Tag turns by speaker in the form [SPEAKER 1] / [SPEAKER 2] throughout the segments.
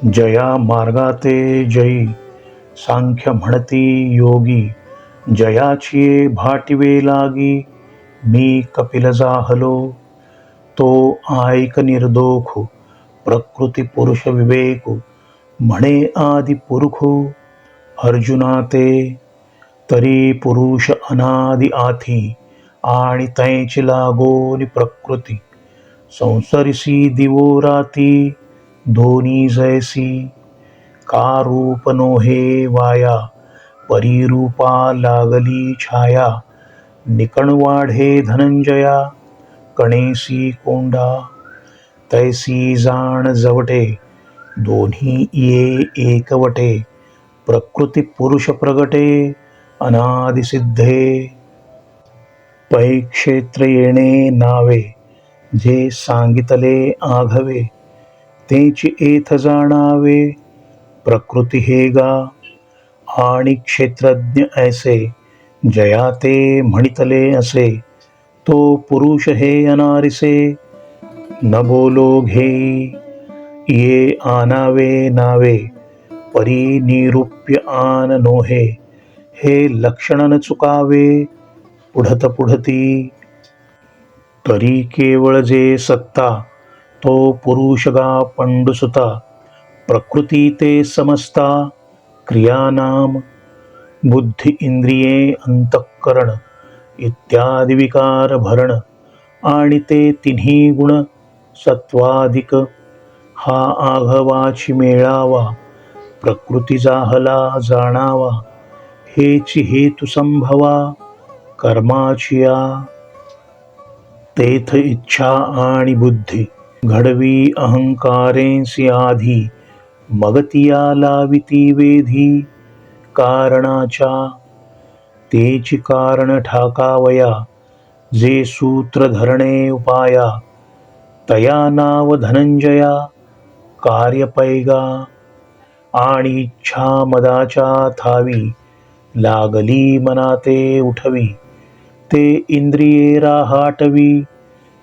[SPEAKER 1] जया मार्गाते जयी सांख्य म्हणती योगी. जयाचिये भाटिवे लागी मी कपिल जाहलो. तो ऐक निर्दोख प्रकृती पुरुष विवेक. म्हणे आदि पुरुष अर्जुना ते. तरी पुरुष अनादि आथी आणि तैची लागोनी प्रकृती. संसरिसी दिवो राती दोनी जैसी. का रूप नोहे वाया परिरूपा लागली छाया. निकण वाढे धनंजया कणेसी कोंडा. तैसी जाण जवटे दोन्ही ये एकवटे. प्रकृती पुरुष प्रगटे अनादि सिद्धे. पै क्षेत्र येणे नावे जे सांगितले आघवे. तेची एथ जाणावे प्रकृती हे गा. आणि क्षेत्रज्ञ ऐसे जया ते म्हणितले असे. तो पुरुष हे अनारिसे न बोलो घेई. ये आनावे नावे परी निरूप्य आन नोहे. हे लक्षण न चुकावे पुढत पुढती. तरी केवळ जे सत्ता तो पुरुष गा पंडुसुता. प्रकृती ते समजता क्रियानाम. बुद्धी इंद्रिये अंतःकरण इत्यादी विकार भरण. आणि ते तिन्ही गुण सत्वाधिक. हा आघवाची मेळावा प्रकृती जाहला जाणावा. हेची हेतु संभवा कर्माचिया. तेथ इच्छा आणि बुद्धी घडवी अहंकारेंसी आधी. मगतिया लाविती वेधी कारणाच्या. तेची कारण ठाकावया जे सूत्र धरणे उपाया. तया नाव धनंजया कार्य पैगा. आणि इच्छा मदाच्या थावी लागली मनाते उठवी. ते इंद्रिये राहाटवी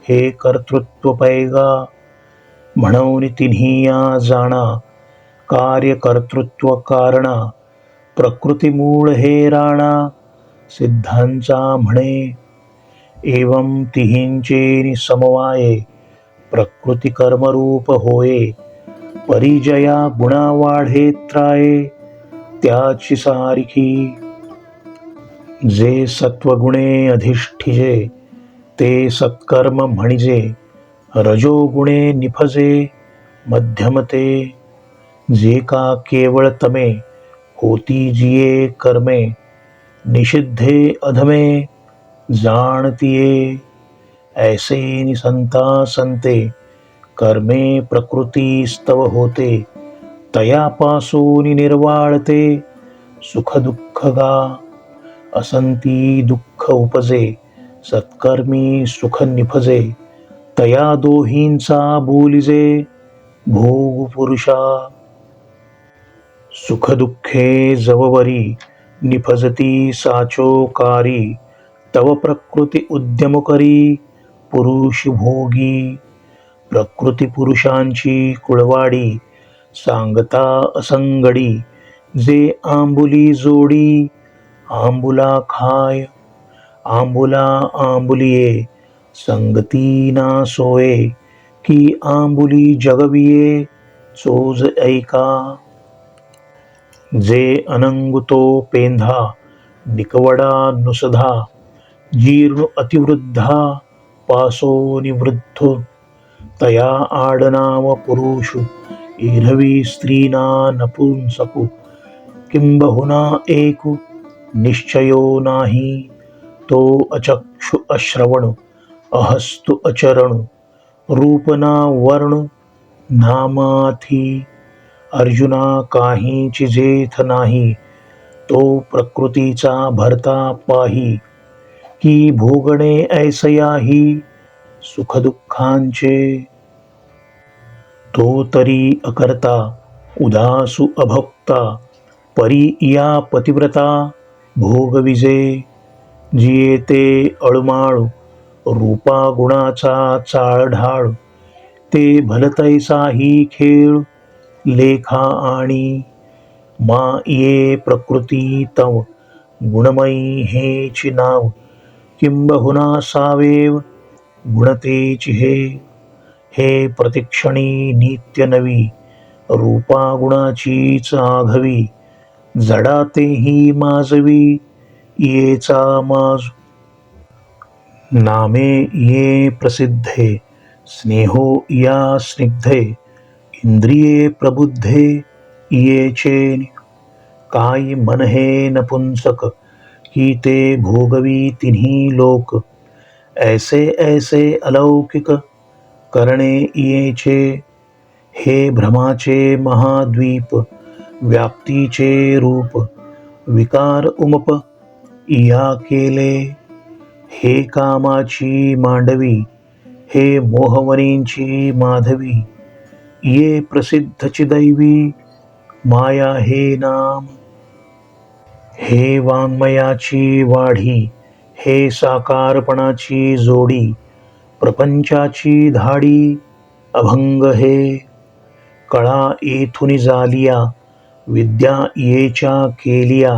[SPEAKER 1] हे कर्तृत्व पैगा. म्हणून तिन्ही जाणा कार्य कर्तृत्व कारणा. प्रकृती मूळ हे राणा सिद्धांचा म्हणे. एवं तिहींचे समवाये प्रकृती कर्मरूप होये. परिजया गुणा वाढे त्राये त्याची सारिखी. जे सत्वगुणे अधिष्ठिजे ते सत्कर्म म्हणिजे. रजोगुणे निफजे मध्यमते. जे का केवळ तमे होती जिये कर्मे. निषिद्धे अधमे जाणतिये. ऐसे निसंता संते कर्मे प्रकृती स्तव होते. तयापासून निर्वाळते सुख दुःख गा. असंती दुःख उपजे सत्कर्मी सुख निफजे. तया दोहींचा बोलिजे भोग पुरुषा. सुख दुःखे जववरी निफजती साचो कारी. तव प्रकृती उद्यम करी पुरुष भोगी. प्रकृती पुरुषांची कुळवाडी सांगता असंगडी. जे आंबुली जोडी आंबुला खाय. आंबुला आंबुलिये संगती ना सोये. की आंबुली जगविये चोज ऐका. जे अनंगुतो पेंधा निकवडा नुसधा. जीर्ण अतिवृद्धा पासो निवृद्ध. तया आडनाव पुरुषु एरवी स्त्रीना नपुंसकु. किंबहुना एकु निश्चयो नाही. तो अचक्षु अश्रवण अहस्तु अचरण. रूपना वर्ण नामाथी. अर्जुना काहींची जेथ नाही. तो प्रकृतीचा भरता पाही. की भोगणे ऐसयाही सुखदुःखांचे. तो तरी अकर्ता उदासु अभोक्ता. परी या पतिव्रता भोगविजे. जिये ते अळमाळू रूपा गुणाचा चाळढाळ. ते भलतैसाही खेळ लेखा आणि मा ये प्रकृती तव गुणमयी हेची नाव किंबहुना सावेव गुणतेची हे प्रतिक्षणी नित्य नवी रूपा गुणाचीच आघवी जडातेही माजवी येचा माज नामे ये प्रसिद्धे स्नेहो या स्निग्धे इंद्रिये प्रबुद्धे येचे काय मन हे नपुंसक की ते भोगवी तिन्ही लोक ऐसे ऐसे अलौकिक करणे येचे हे भ्रमाचे महाद्वीप व्याप्तीचे रूप विकार उमप या केले हे कामाची मांडवी हे मोहवनींची माधवी ये प्रसिद्धची दैवी माया हे नाम हे वाङ्मयाची वाढी हे साकारपणाची जोडी प्रपंचाची धाडी अभंग हे कळा येथुनी जालिया विद्या येच्या केलिया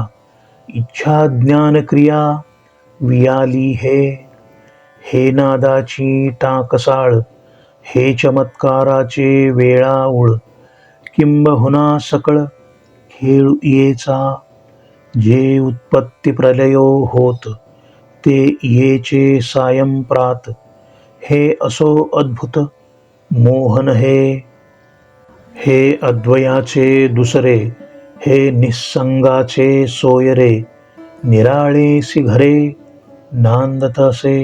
[SPEAKER 1] इच्छा ज्ञान क्रिया वियाली हे नादाची टाकसाळ हे चमत्काराचे वेळाऊळ किंबहुना सकळ खेळ येचा जे उत्पत्ती प्रलयो होत ते येचे सायंप्रात हे असो अद्भुत मोहन हे अद्वयाचे दुसरे हे निस्संगाचे सोयरे निराळेसी घरे नांदतसे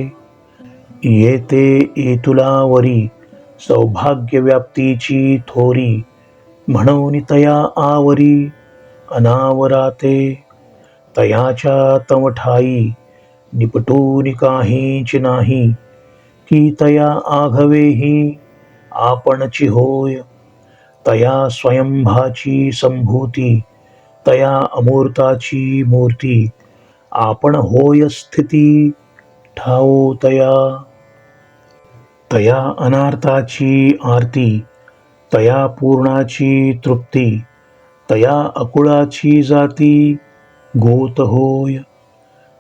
[SPEAKER 1] येते येतुलावरी सौभाग्यव्याप्तीची थोरी म्हणून तया आवरी अनावराते तयाच्या तमठाई निपटून काहीच नाही की तया आघवेही आपणची होय तया स्वयंभाची संभूती तया अमूर्ताची मूर्ती आपण होय स्थिती ठाऊ तया अनार्ताची आरती तया पूर्णाची तृप्ती तया अकुळाची जाती गोत होय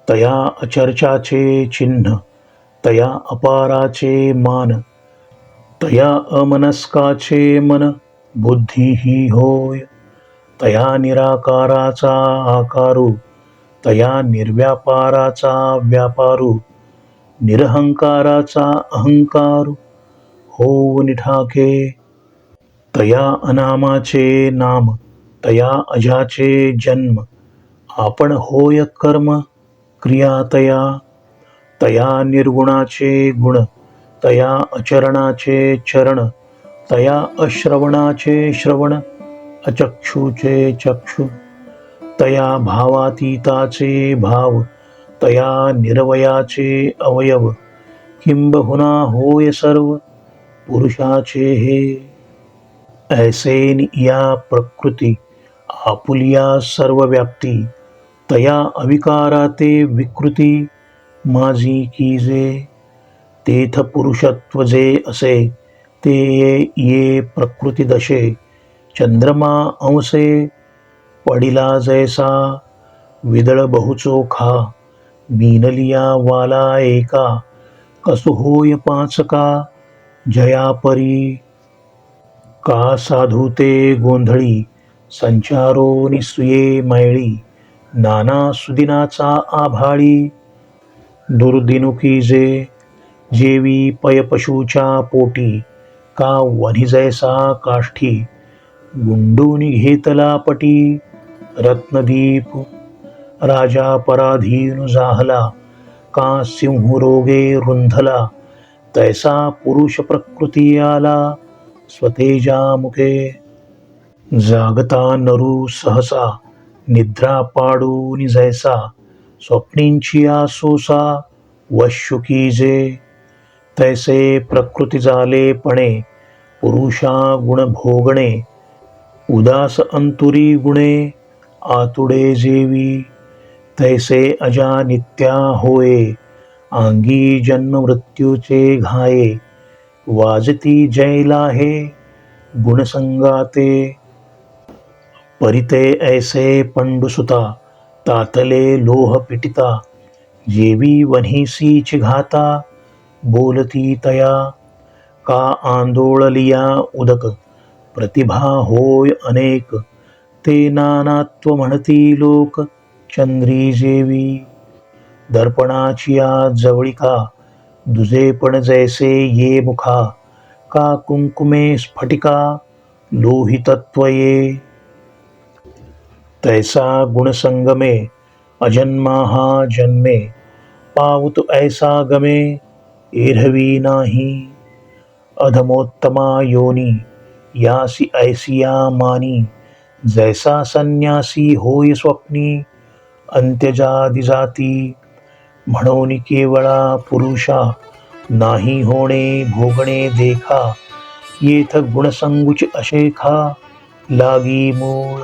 [SPEAKER 1] तया अचर्चाचे चिन्ह तया अपाराचे मान तया अमनस्काचे मन बुद्धी ही होय तया निराकाराचा आकारू तया निर्व्यापाराचा व्यापारू निरहंकाराचा अहंकारू होऊन ठाके तया अनामाचे नाम तया अजाचे जन्म आपण होय कर्म क्रिया तया निर्गुणाचे गुण तया अचरणाचे चरण तया अश्रवणाचे श्रवण अचक्षुचे चक्षु तया भावातीताचे भाव तया निरवयाचे अवयव किंबहुना होय सर्व पुरुषाचे ऐसेन या प्रकृती आपुलिया सर्व व्याप्ती तया अविकाराते विकृती माझी कीजे तेथ पुरुषत्व जे असे ते ये प्रकृती दशे चंद्रमा अंसे पडिला जैसा विदळ बहुचोखा मीनलिया वाला एका कसु होय पाचका जयापरी का साधू ते गोंधळी संचारो निसुये मैळी नाना सुदिनाचा आभाळी दुर्दिनुकी जेवी पयपशूच्या पोटी का वनी जैसा काष्ठी गुंडूनी घेतला पटी रत्नदीप राजा पराधीन जाहला का सिंह रोगे रुंधला तैसा पुरुष प्रकृती आला स्वतेजा मुखे जागता नरू सहसा निद्रा पाडून जैसा स्वप्नींची आसोसा वशुकी तैसे प्रकृती झालेपणे पुरुषा गुण भोगणे उदास अंतुरी गुणे आतुडे जेवी तैसे अजा नित्या होय अंगी जन्म मृत्यूचे घाये वाजती जैला हे गुणसंगाते परिते ऐसे पंडुसुता तातले लोह पिटिता जेवी वन्हीसीच घाता बोलती तया का आंदोळलिया उदक प्रतिभा होय अनेक ते नानात्व म्हणती लोक चंद्री जेवी दर्पणाची या जवळिका दुजे पण जैसे ये मुखा का कुंकुमे स्फटिका लोहितत्वये तैसा गुणसंगमे अजन्मा हा जन्मे पावत ऐसा गमे एरहवी नाही अधमोत्तमा योनी यासी ऐसिया मानी जैसा संन्यासी होय स्वप्नी अंत्यजादी जाती म्हणून केवळा पुरुषा नाही होणे भोगणे देखा येथ गुणसंगुच अशेखा लागी मूळ